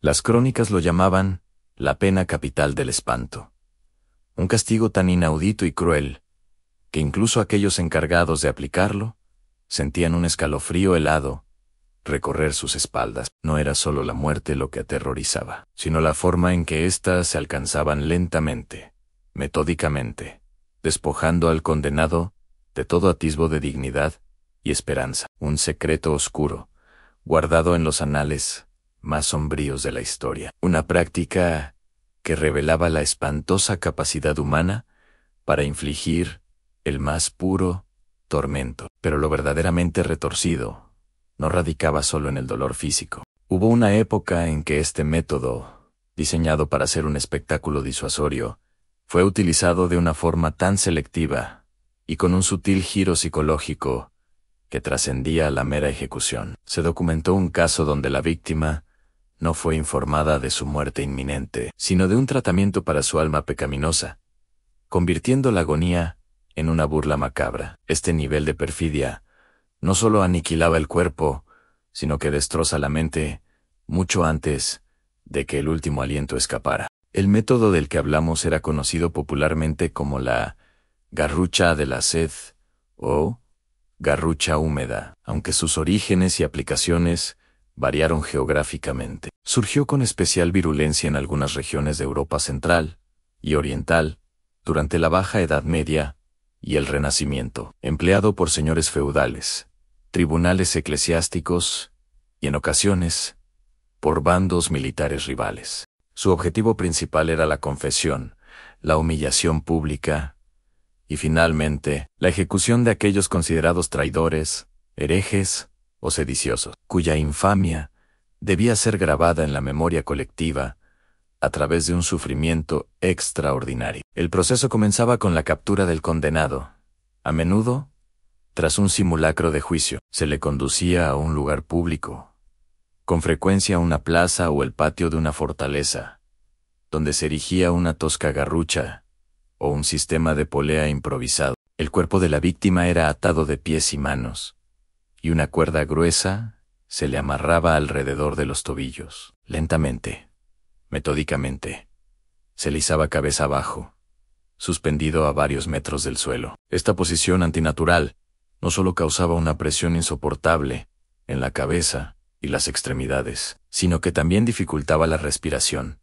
Las crónicas lo llamaban la pena capital del espanto. Un castigo tan inaudito y cruel, que incluso aquellos encargados de aplicarlo sentían un escalofrío helado recorrer sus espaldas. No era solo la muerte lo que aterrorizaba, sino la forma en que éstas se alcanzaban lentamente, metódicamente, despojando al condenado de todo atisbo de dignidad y esperanza. Un secreto oscuro, guardado en los anales más sombríos de la historia. Una práctica que revelaba la espantosa capacidad humana para infligir el más puro tormento. Pero lo verdaderamente retorcido no radicaba solo en el dolor físico. Hubo una época en que este método, diseñado para ser un espectáculo disuasorio, fue utilizado de una forma tan selectiva y con un sutil giro psicológico que trascendía la mera ejecución. Se documentó un caso donde la víctima no fue informada de su muerte inminente, sino de un tratamiento para su alma pecaminosa, convirtiendo la agonía en una burla macabra. Este nivel de perfidia no solo aniquilaba el cuerpo, sino que destroza la mente mucho antes de que el último aliento escapara. El método del que hablamos era conocido popularmente como la garrucha de la sed o garrucha húmeda, aunque sus orígenes y aplicaciones variaron geográficamente. Surgió con especial virulencia en algunas regiones de Europa Central y Oriental durante la Baja Edad Media y el Renacimiento, empleado por señores feudales, tribunales eclesiásticos y, en ocasiones, por bandos militares rivales. Su objetivo principal era la confesión, la humillación pública y, finalmente, la ejecución de aquellos considerados traidores, herejes o sediciosos, cuya infamia debía ser grabada en la memoria colectiva a través de un sufrimiento extraordinario. El proceso comenzaba con la captura del condenado. A menudo, tras un simulacro de juicio, se le conducía a un lugar público, con frecuencia una plaza o el patio de una fortaleza, donde se erigía una tosca garrucha o un sistema de polea improvisado. El cuerpo de la víctima era atado de pies y manos, y una cuerda gruesa se le amarraba alrededor de los tobillos. Lentamente, metódicamente, se le izaba cabeza abajo, suspendido a varios metros del suelo. Esta posición antinatural no solo causaba una presión insoportable en la cabeza y las extremidades, sino que también dificultaba la respiración,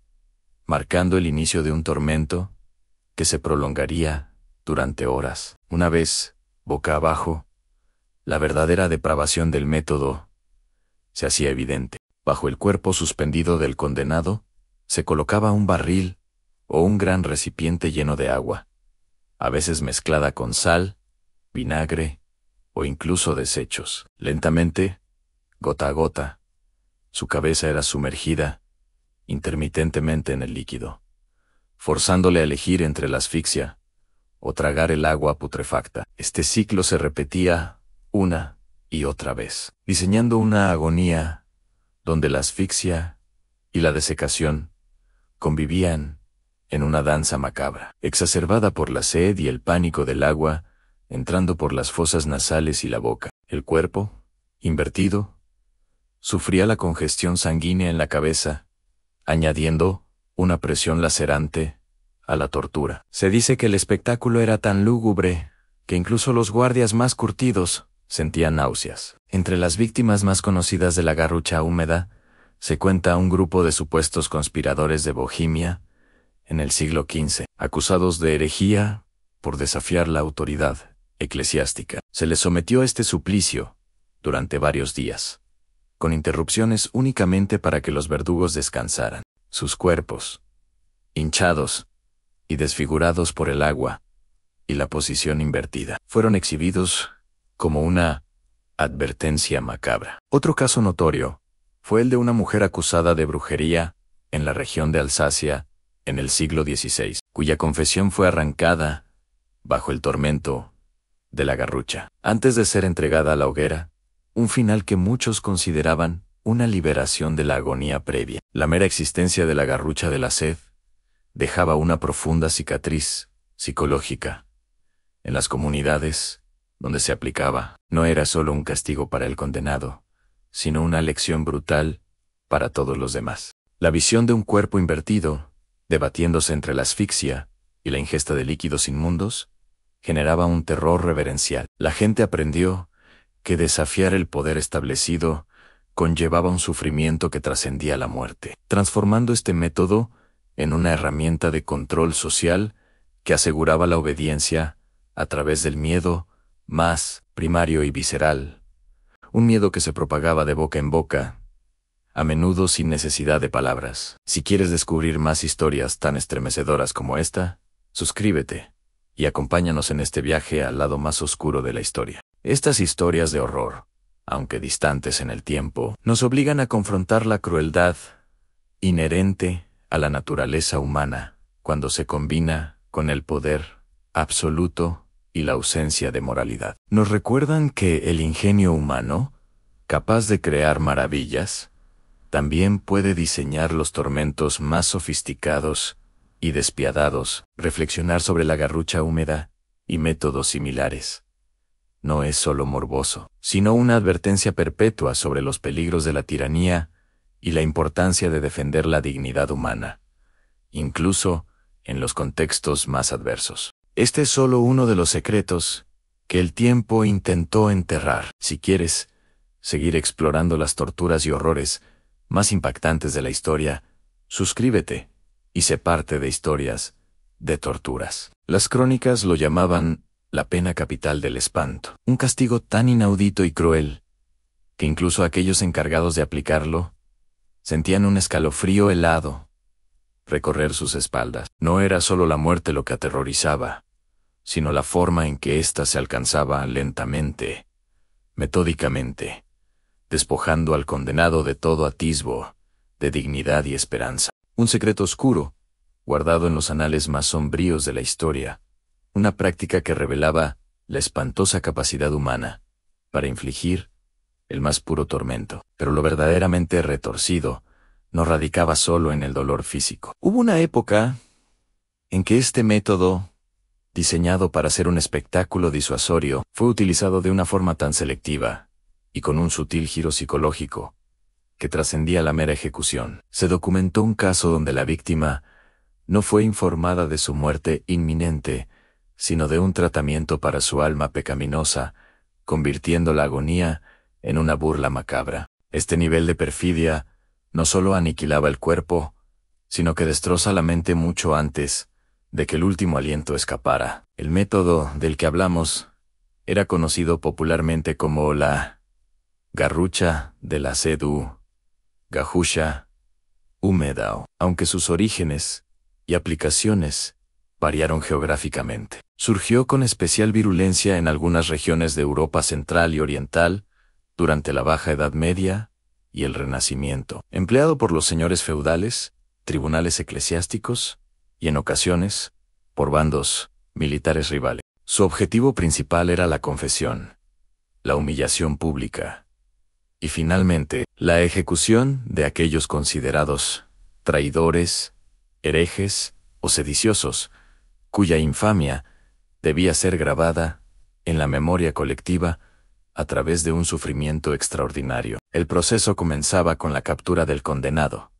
marcando el inicio de un tormento que se prolongaría durante horas. Una vez, boca abajo, la verdadera depravación del método se hacía evidente. Bajo el cuerpo suspendido del condenado se colocaba un barril o un gran recipiente lleno de agua, a veces mezclada con sal, vinagre o incluso desechos. Lentamente, gota a gota, su cabeza era sumergida intermitentemente en el líquido, forzándole a elegir entre la asfixia o tragar el agua putrefacta. Este ciclo se repetía una y otra vez, diseñando una agonía donde la asfixia y la desecación convivían en una danza macabra, exacerbada por la sed y el pánico del agua entrando por las fosas nasales y la boca. El cuerpo, invertido, sufría la congestión sanguínea en la cabeza, añadiendo una presión lacerante a la tortura. Se dice que el espectáculo era tan lúgubre que incluso los guardias más curtidos sentían náuseas. Entre las víctimas más conocidas de la garrucha húmeda se cuenta un grupo de supuestos conspiradores de Bohemia en el siglo XV, acusados de herejía por desafiar la autoridad eclesiástica. Se les sometió a este suplicio durante varios días, con interrupciones únicamente para que los verdugos descansaran. Sus cuerpos, hinchados y desfigurados por el agua y la posición invertida, fueron exhibidos como una advertencia macabra. Otro caso notorio fue el de una mujer acusada de brujería en la región de Alsacia en el siglo XVI, cuya confesión fue arrancada bajo el tormento de la garrucha, antes de ser entregada a la hoguera, un final que muchos consideraban una liberación de la agonía previa. La mera existencia de la garrucha de la sed dejaba una profunda cicatriz psicológica en las comunidades donde se aplicaba. No era solo un castigo para el condenado, sino una lección brutal para todos los demás. La visión de un cuerpo invertido, debatiéndose entre la asfixia y la ingesta de líquidos inmundos, generaba un terror reverencial. La gente aprendió que desafiar el poder establecido conllevaba un sufrimiento que trascendía la muerte, transformando este método en una herramienta de control social que aseguraba la obediencia a través del miedo más primario y visceral, un miedo que se propagaba de boca en boca, a menudo sin necesidad de palabras. Si quieres descubrir más historias tan estremecedoras como esta, suscríbete y acompáñanos en este viaje al lado más oscuro de la historia. Estas historias de horror, aunque distantes en el tiempo, nos obligan a confrontar la crueldad inherente a la naturaleza humana cuando se combina con el poder absoluto y la ausencia de moralidad. Nos recuerdan que el ingenio humano, capaz de crear maravillas, también puede diseñar los tormentos más sofisticados y despiadados. Reflexionar sobre la garrucha húmeda y métodos similares no es solo morboso, sino una advertencia perpetua sobre los peligros de la tiranía y la importancia de defender la dignidad humana, incluso en los contextos más adversos. Este es solo uno de los secretos que el tiempo intentó enterrar. Si quieres seguir explorando las torturas y horrores más impactantes de la historia, suscríbete y sé parte de Historias de Torturas. Las crónicas lo llamaban la pena capital del espanto, un castigo tan inaudito y cruel que incluso aquellos encargados de aplicarlo sentían un escalofrío helado recorrer sus espaldas. No era solo la muerte lo que aterrorizaba, sino la forma en que ésta se alcanzaba lentamente, metódicamente, despojando al condenado de todo atisbo de dignidad y esperanza. Un secreto oscuro, guardado en los anales más sombríos de la historia, una práctica que revelaba la espantosa capacidad humana para infligir el más puro tormento. Pero lo verdaderamente retorcido no radicaba solo en el dolor físico. Hubo una época en que este método, diseñado para ser un espectáculo disuasorio, fue utilizado de una forma tan selectiva y con un sutil giro psicológico que trascendía la mera ejecución. Se documentó un caso donde la víctima no fue informada de su muerte inminente, sino de un tratamiento para su alma pecaminosa, convirtiendo la agonía en una burla macabra. Este nivel de perfidia no solo aniquilaba el cuerpo, sino que destroza la mente mucho antes de que el último aliento escapara. El método del que hablamos era conocido popularmente como la garrucha de la Sedu, Gahusha húmeda, aunque sus orígenes y aplicaciones variaron geográficamente. Surgió con especial virulencia en algunas regiones de Europa central y oriental durante la Baja Edad Media y el Renacimiento, empleado por los señores feudales, tribunales eclesiásticos y, en ocasiones, por bandos militares rivales. Su objetivo principal era la confesión, la humillación pública y, finalmente, la ejecución de aquellos considerados traidores, herejes o sediciosos, cuya infamia debía ser grabada en la memoria colectiva a través de un sufrimiento extraordinario. El proceso comenzaba con la captura del condenado.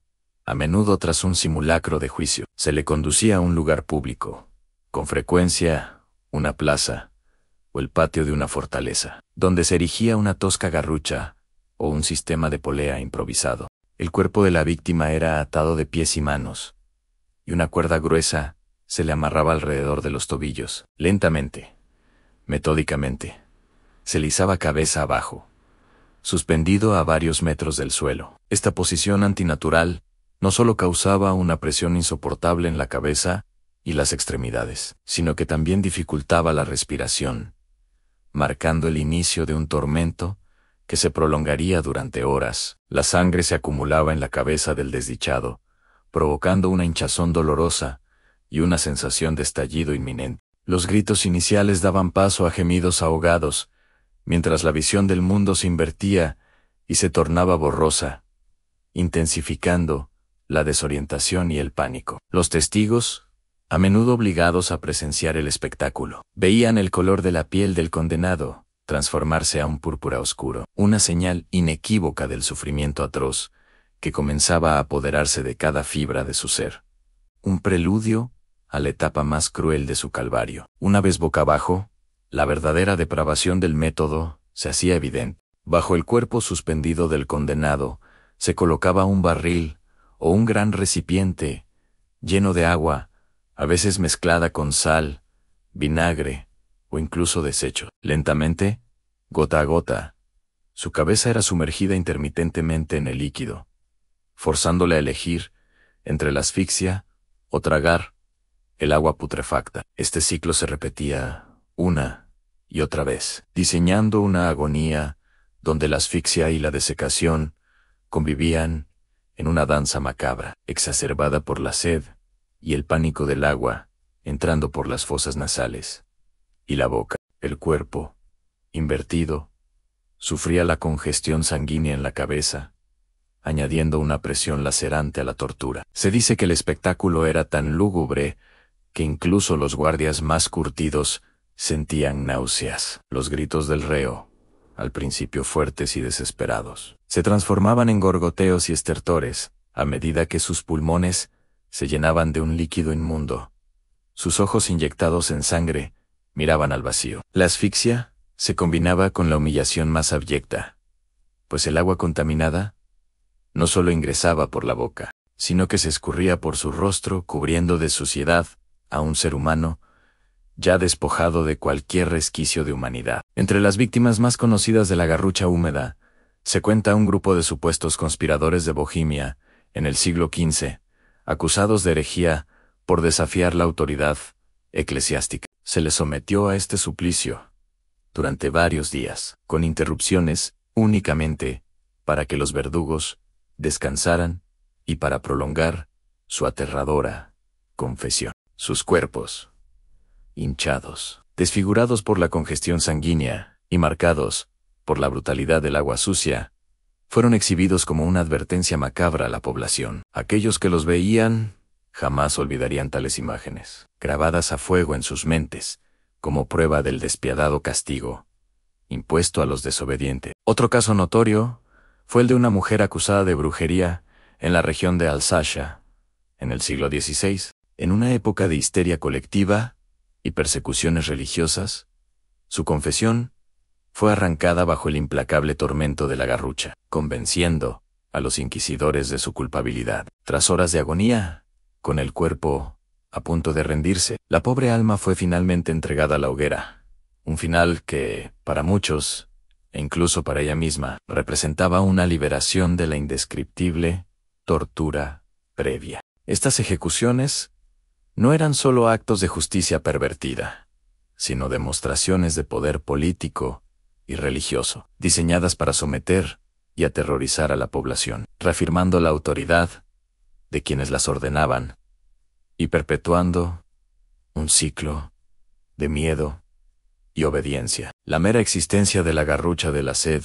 A menudo tras un simulacro de juicio, se le conducía a un lugar público, con frecuencia una plaza o el patio de una fortaleza, donde se erigía una tosca garrucha o un sistema de polea improvisado. El cuerpo de la víctima era atado de pies y manos, y una cuerda gruesa se le amarraba alrededor de los tobillos. Lentamente, metódicamente, se le izaba cabeza abajo, suspendido a varios metros del suelo. Esta posición antinatural no solo causaba una presión insoportable en la cabeza y las extremidades, sino que también dificultaba la respiración, marcando el inicio de un tormento que se prolongaría durante horas. La sangre se acumulaba en la cabeza del desdichado, provocando una hinchazón dolorosa y una sensación de estallido inminente. Los gritos iniciales daban paso a gemidos ahogados, mientras la visión del mundo se invertía y se tornaba borrosa, intensificando la desorientación y el pánico. Los testigos, a menudo obligados a presenciar el espectáculo, veían el color de la piel del condenado transformarse a un púrpura oscuro, una señal inequívoca del sufrimiento atroz que comenzaba a apoderarse de cada fibra de su ser. Un preludio a la etapa más cruel de su calvario. Una vez boca abajo, la verdadera depravación del método se hacía evidente. Bajo el cuerpo suspendido del condenado se colocaba un barril o un gran recipiente lleno de agua, a veces mezclada con sal, vinagre o incluso desecho. Lentamente, gota a gota, su cabeza era sumergida intermitentemente en el líquido, forzándole a elegir entre la asfixia o tragar el agua putrefacta. Este ciclo se repetía una y otra vez, diseñando una agonía donde la asfixia y la desecación convivían en una danza macabra, exacerbada por la sed y el pánico del agua entrando por las fosas nasales y la boca. El cuerpo, invertido, sufría la congestión sanguínea en la cabeza, añadiendo una presión lacerante a la tortura. Se dice que el espectáculo era tan lúgubre que incluso los guardias más curtidos sentían náuseas. Los gritos del reo, al principio fuertes y desesperados, se transformaban en gorgoteos y estertores a medida que sus pulmones se llenaban de un líquido inmundo. Sus ojos inyectados en sangre miraban al vacío. La asfixia se combinaba con la humillación más abyecta, pues el agua contaminada no solo ingresaba por la boca, sino que se escurría por su rostro cubriendo de suciedad a un ser humano ya despojado de cualquier resquicio de humanidad. Entre las víctimas más conocidas de la garrucha húmeda se cuenta un grupo de supuestos conspiradores de Bohemia en el siglo XV, acusados de herejía por desafiar la autoridad eclesiástica. Se les sometió a este suplicio durante varios días, con interrupciones únicamente para que los verdugos descansaran y para prolongar su aterradora confesión. Sus cuerpos, hinchados, desfigurados por la congestión sanguínea y marcados por la brutalidad del agua sucia, fueron exhibidos como una advertencia macabra a la población. Aquellos que los veían jamás olvidarían tales imágenes, grabadas a fuego en sus mentes, como prueba del despiadado castigo impuesto a los desobedientes. Otro caso notorio fue el de una mujer acusada de brujería en la región de Alsacia, en el siglo XVI. En una época de histeria colectiva y persecuciones religiosas, su confesión fue arrancada bajo el implacable tormento de la garrucha, convenciendo a los inquisidores de su culpabilidad. Tras horas de agonía, con el cuerpo a punto de rendirse, la pobre alma fue finalmente entregada a la hoguera, un final que, para muchos, e incluso para ella misma, representaba una liberación de la indescriptible tortura previa. Estas ejecuciones no eran solo actos de justicia pervertida, sino demostraciones de poder político y religioso, diseñadas para someter y aterrorizar a la población, reafirmando la autoridad de quienes las ordenaban y perpetuando un ciclo de miedo y obediencia. La mera existencia de la garrucha de la sed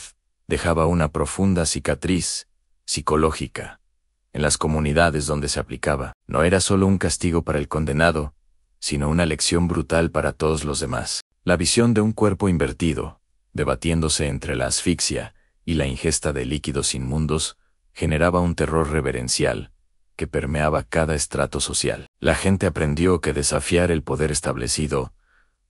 dejaba una profunda cicatriz psicológica en las comunidades donde se aplicaba. No era solo un castigo para el condenado, sino una lección brutal para todos los demás. La visión de un cuerpo invertido, debatiéndose entre la asfixia y la ingesta de líquidos inmundos, generaba un terror reverencial que permeaba cada estrato social. La gente aprendió que desafiar el poder establecido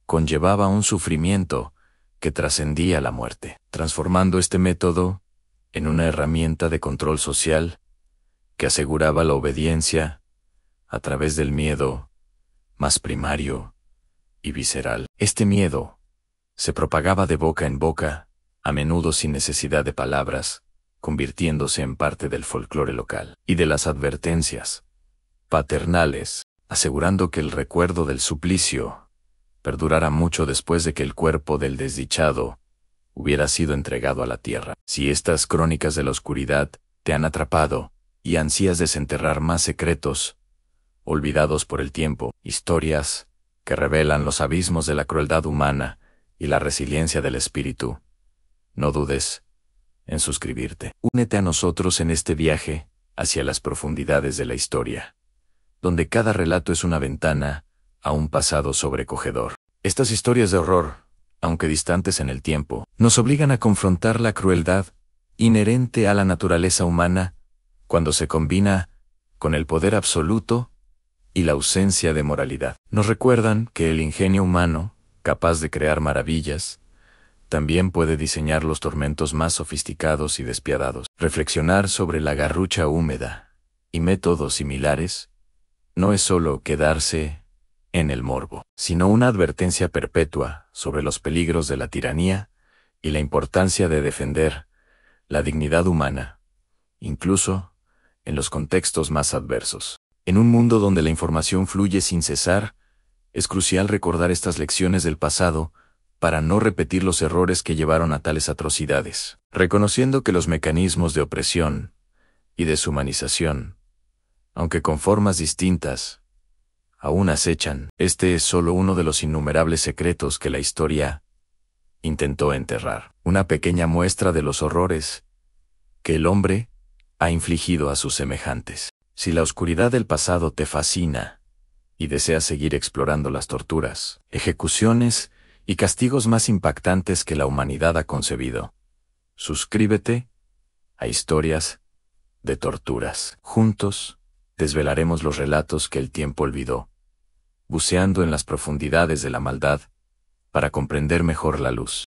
conllevaba un sufrimiento que trascendía la muerte, transformando este método en una herramienta de control social que aseguraba la obediencia a través del miedo más primario y visceral. Este miedo se propagaba de boca en boca, a menudo sin necesidad de palabras, convirtiéndose en parte del folclore local y de las advertencias paternales, asegurando que el recuerdo del suplicio perdurara mucho después de que el cuerpo del desdichado hubiera sido entregado a la tierra. Si estas crónicas de la oscuridad te han atrapado y ansías desenterrar más secretos, olvidados por el tiempo, historias que revelan los abismos de la crueldad humana y la resiliencia del espíritu, no dudes en suscribirte. Únete a nosotros en este viaje hacia las profundidades de la historia, donde cada relato es una ventana a un pasado sobrecogedor. Estas historias de horror, aunque distantes en el tiempo, nos obligan a confrontar la crueldad inherente a la naturaleza humana cuando se combina con el poder absoluto y la ausencia de moralidad. Nos recuerdan que el ingenio humano, capaz de crear maravillas, también puede diseñar los tormentos más sofisticados y despiadados. Reflexionar sobre la garrucha húmeda y métodos similares no es solo quedarse en el morbo, sino una advertencia perpetua sobre los peligros de la tiranía y la importancia de defender la dignidad humana, incluso en los contextos más adversos. En un mundo donde la información fluye sin cesar, es crucial recordar estas lecciones del pasado para no repetir los errores que llevaron a tales atrocidades, reconociendo que los mecanismos de opresión y deshumanización, aunque con formas distintas, aún acechan. Este es solo uno de los innumerables secretos que la historia intentó enterrar, una pequeña muestra de los horrores que el hombre ha infligido a sus semejantes. Si la oscuridad del pasado te fascina y deseas seguir explorando las torturas, ejecuciones y castigos más impactantes que la humanidad ha concebido, suscríbete a Historias de Torturas. Juntos, desvelaremos los relatos que el tiempo olvidó, buceando en las profundidades de la maldad para comprender mejor la luz.